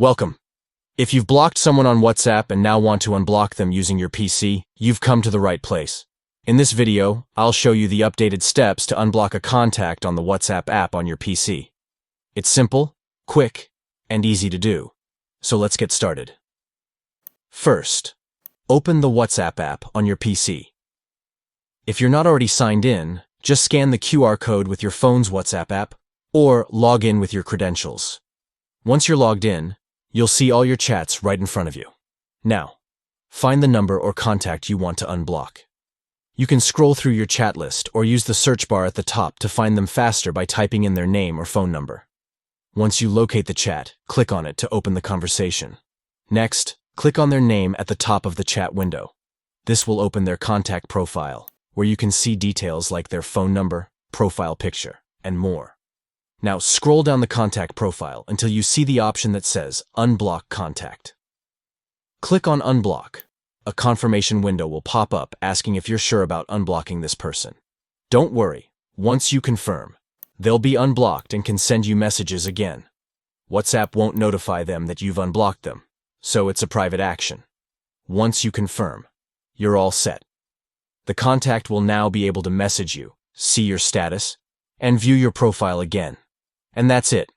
Welcome. If you've blocked someone on WhatsApp and now want to unblock them using your PC, you've come to the right place. In this video, I'll show you the updated steps to unblock a contact on the WhatsApp app on your PC. It's simple, quick, and easy to do. So let's get started. First, open the WhatsApp app on your PC. If you're not already signed in, just scan the QR code with your phone's WhatsApp app or log in with your credentials. Once you're logged in, you'll see all your chats right in front of you. Now, find the number or contact you want to unblock. You can scroll through your chat list or use the search bar at the top to find them faster by typing in their name or phone number. Once you locate the chat, click on it to open the conversation. Next, click on their name at the top of the chat window. This will open their contact profile, where you can see details like their phone number, profile picture, and more. Now scroll down the contact profile until you see the option that says Unblock Contact. Click on Unblock. A confirmation window will pop up asking if you're sure about unblocking this person. Don't worry, once you confirm, they'll be unblocked and can send you messages again. WhatsApp won't notify them that you've unblocked them, so it's a private action. Once you confirm, you're all set. The contact will now be able to message you, see your status, and view your profile again. And that's it.